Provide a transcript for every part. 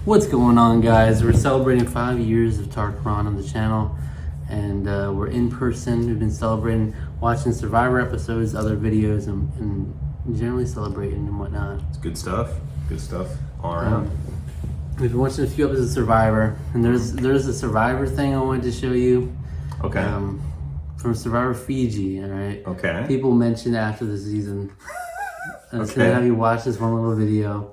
What's going on, guys? We're celebrating 5 years of Tarqaron on the channel, and we're in person. We've been celebrating, watching Survivor episodes, other videos, and generally celebrating and whatnot. It's good stuff. Good stuff all around. We've been watching a few episodes of Survivor, and there's a Survivor thing I wanted to show you. Okay. From Survivor Fiji, all right? Okay. People mentioned after the season. I was Okay. gonna have you watch this one little video.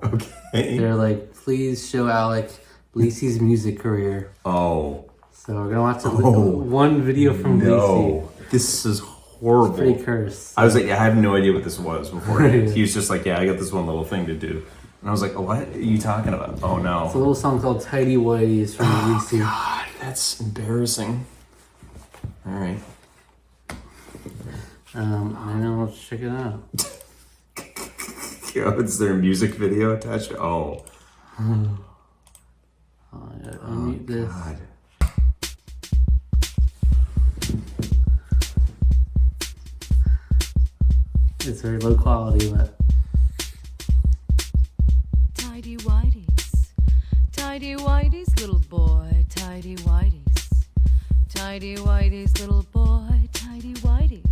Okay. They're like, please show Alec Lisi's music career. Oh. So we're gonna watch one video from Lisi. No. This is horrible. It's pretty cursed. I was like, I have no idea what this was before. Right. He was just like, yeah, I got this one little thing to do. And I was like, oh, what are you talking about? Oh, no. It's a little song called Tightie, Whities from Lisi. God, that's embarrassing. All right. I know, let's check it out. Yo, is there a music video attached? Oh. Oh, I gotta unmute this. God. It's very low quality, but Tightie Whities, Tightie Whities, little boy, Tightie Whities, Tightie Whities, little boy, Tightie Whities,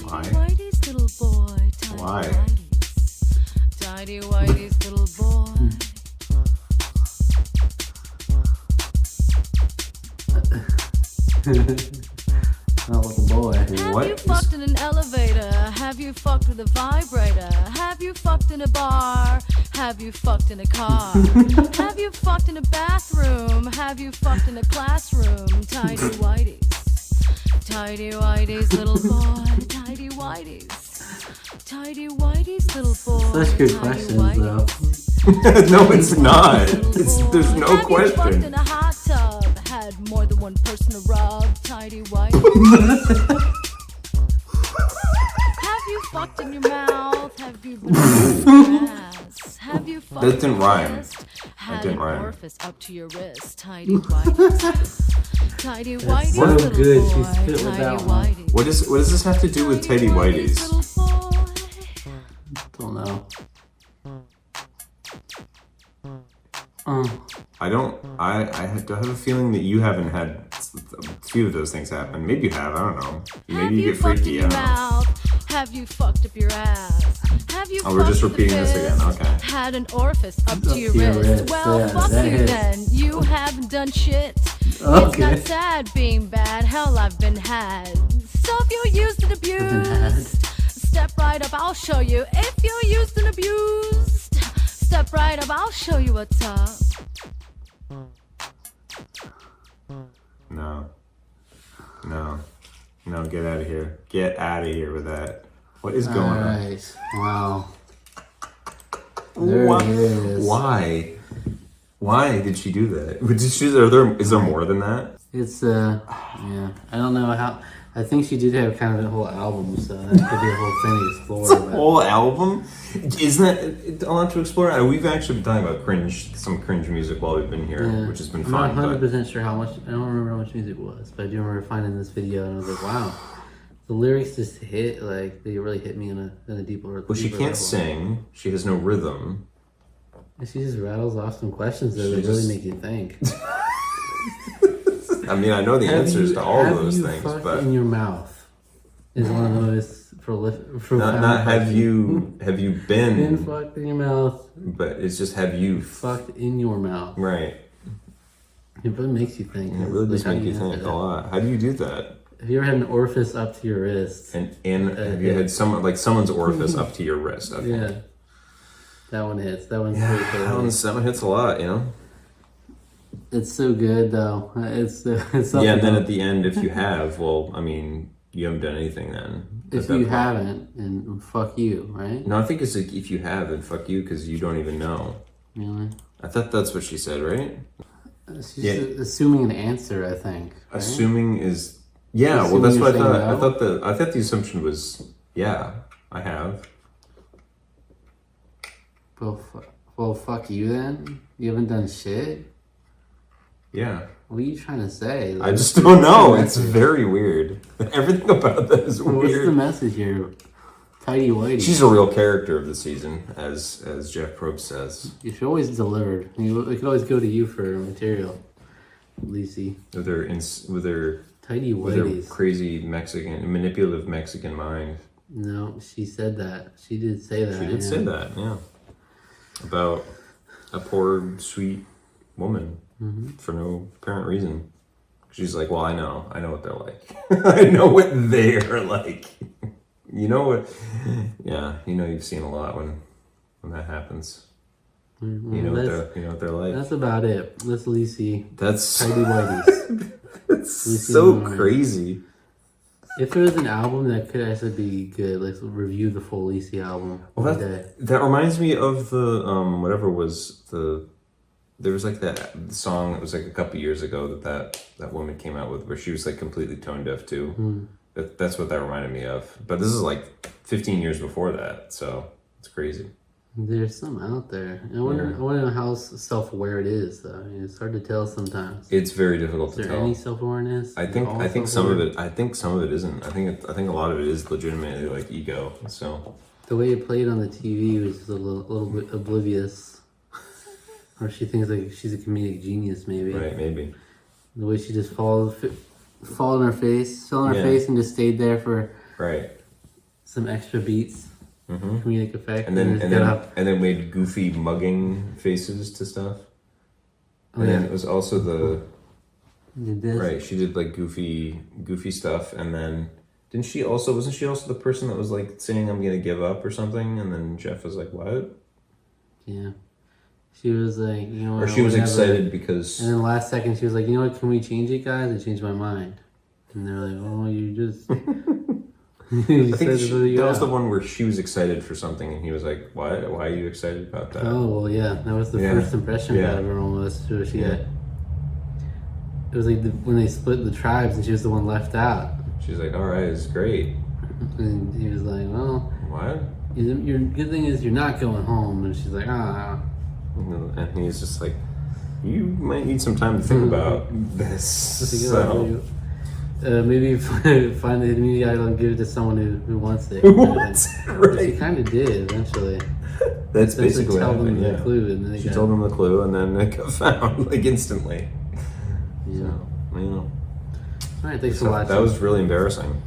Why? Tightie Whities, little boy, Tightie Why? Whities, Tightie Whities, little boy. not like a boy. Have What you is- fucked in an elevator? Have you fucked with a vibrator? Have you fucked in a bar? Have you fucked in a car? Have you fucked in a bathroom? Have you fucked in a classroom? Tightie Whities, Tightie Whities, little boy, Tightie Whities, Tightie Whities, little boy. Such good Tightie questions, Whities. though. No, it's not. Little There's boy. no Have you fucked question. in a hot tub? Had more than one person to rub? Tightie Whities. Have you fucked in your mouth? Have you been in your ass? Have you fucked That didn't in your rhyme. chest? That Had didn't an rhyme. orifice up to your wrist? Tightie Whities. Tightie Whities, so little good. She boy. spit with Tightie that one. Whities. What does this have to do with Tightie Whities? Little boy. Don't know. I do have a feeling that you haven't had a few of those things happen. Maybe you have. I don't know. Maybe Have you you get fucked in freaky. I your don't know. mouth? Have you fucked up your ass? Have you Oh, we're just fucked the repeating this again. fist? Okay. Had an orifice up to your your wrist. wrist. Well, Yeah, fuck that you hits. then. You haven't done shit. It's Okay. not sad being bad. Hell, I've been had. So if you used and abused, step right up, I'll show you. If you used and abused, step right up, I'll show you what's up. No, get out of here. Get out of here with that. What is going on? Alright. Wow. There it is. Why did she do that? Is there more than that? It's yeah. I don't know how. I think she did have kind of a whole album, so that could be a whole thing to explore. It's a but- whole album? Isn't that a lot to explore? We've actually been talking about some cringe music while we've been here, Yeah. which has been I'm fun. not But 100% sure how much. I don't remember how much music it was, but I do remember finding this video and I was like, wow, the lyrics just hit, like, they really hit me in a deeper. well, she deeper can't level. sing. She has no rhythm. And she just rattles off some questions that She really just- make you think. I mean, I know the answers to all of those things, Have you fucked but in your mouth is one of the most prolific. not have you been been, fucked in your mouth? but it's just have you. Fucked in your mouth. Right. It really makes you think. It really does Like, how make you do have think that? a lot. How do you do that? Have you ever had an orifice up to your wrist? And have you had someone's orifice up to your wrist? Okay. Yeah. That one hits. That one's Yeah, pretty that one hits a lot, you know? It's so good though. It's something. Yeah, and then at the end, if you have, well, I mean, you haven't done anything then. at if that you point. haven't, and fuck you, right? No, I think it's like if you have, then fuck you, because you don't even know. Really? I thought that's what she said, right? She's Yeah. assuming an answer, I think. Right? Assuming is, yeah, well, Assuming that's you're what I saying thought. no? I thought the assumption was, yeah, I have. Well, fuck you then. You haven't done shit. Yeah. What are you trying to say? I just don't know. It's very weird. Everything about that is What's the weird. message here? Tightie Whities. She's a real character of the season, as Jeff Probst says. She always delivered. It could always go to you for material, Lisi. With her Tightie with her Whities. crazy manipulative Mexican mind. No, she said that. She did say that. She did say that, yeah. About a poor, sweet woman for no apparent reason. She's like, well, I know what they're like. I know what they are like. You know what? Yeah, you've seen a lot when that happens. Well, you know what they're like. That's about it. That's Lisi. That's Tightie Whities. That's Lisi so Linares. Crazy. If there was an album that could actually be good, let's review the full Lisi album. Well, that reminds me of the whatever was there was like that song that was like a couple years ago that woman came out with where she was like completely tone deaf too. That's what that reminded me of. But this is like 15 years before that, so it's crazy. There's some out there. I wonder how self-aware it is, though. I mean, it's hard to tell sometimes. It's very difficult to Is there tell. any self-awareness? I think some of it. I think some of it isn't. I think a lot of it is legitimately like ego. So the way it played on the TV was just a little bit oblivious, or she thinks like she's a comedic genius, maybe. Right, maybe. The way she just fell on her face, and just stayed there for some extra beats. Comedic effect, and then made goofy mugging faces to stuff. And then it was also she did like goofy stuff, and then wasn't she also the person that was like saying I'm gonna give up or something, and then Jeff was like, what? Yeah, she was like, or she was excited because, and then last second she was like, what, can we change it, guys? I changed my mind, and they're like, oh, you just. I think that was the one where she was excited for something, and he was like, "What? Why are you excited about that?" Oh, well, yeah, that was the first impression I got of her almost. So she got. It was like when they split the tribes, and she was the one left out. She's like, "All right, it's great," and he was like, "Well, what? Your good thing is you're not going home," and she's like, "Ah," and he's just like, "You might need some time to think about this." So. Maybe find the new guy and give it to someone who wants it. Who wants it, right? She kind of did eventually. That's basically what happened. The clue, and then she told them the clue, and then it got found like instantly. Yeah. So, All right, thanks for watching. That was really embarrassing.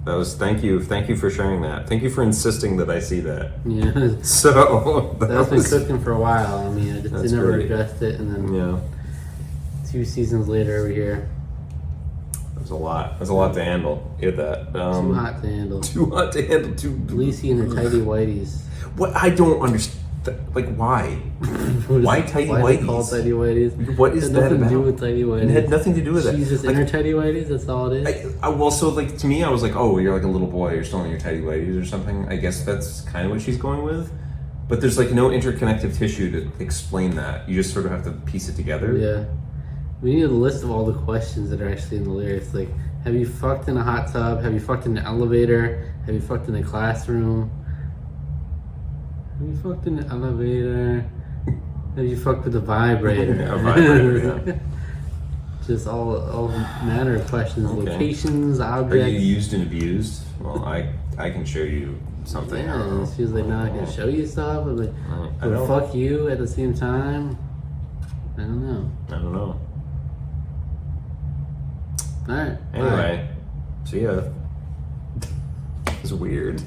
Thank you for sharing that. Thank you for insisting that I see that. Yeah. So that's been cooking for a while. I mean, I just never addressed it, and then 2 seasons later, we're here. That's a lot to handle. You get that? Too hot to handle. Too hot to handle. Lisi and her Tightie Whities. What I don't understand. Like why? Why Tightie Whities? Why they call Tightie Whities? What is that about? Nothing to do with Tightie Whities. It had nothing to do with that. She's just in her Tightie Whities. That's all it is. To me, I was like, oh, you're like a little boy. You're still in your Tightie Whities or something. I guess that's kind of what she's going with. But there's like no interconnective tissue to explain that. You just sort of have to piece it together. Yeah. We need a list of all the questions that are actually in the lyrics. Like, have you fucked in a hot tub? Have you fucked in the elevator? Have you fucked in a classroom? Have you fucked in the elevator? Have you fucked with a vibrator? A vibrator, yeah. Just all manner of questions. Okay. Locations, objects. Are you used and abused? Well, I can show you something. Yeah, she was like, no, I can show you stuff. I was like, but fuck you at the same time? I don't know. Alright. Anyway, see ya. It's weird.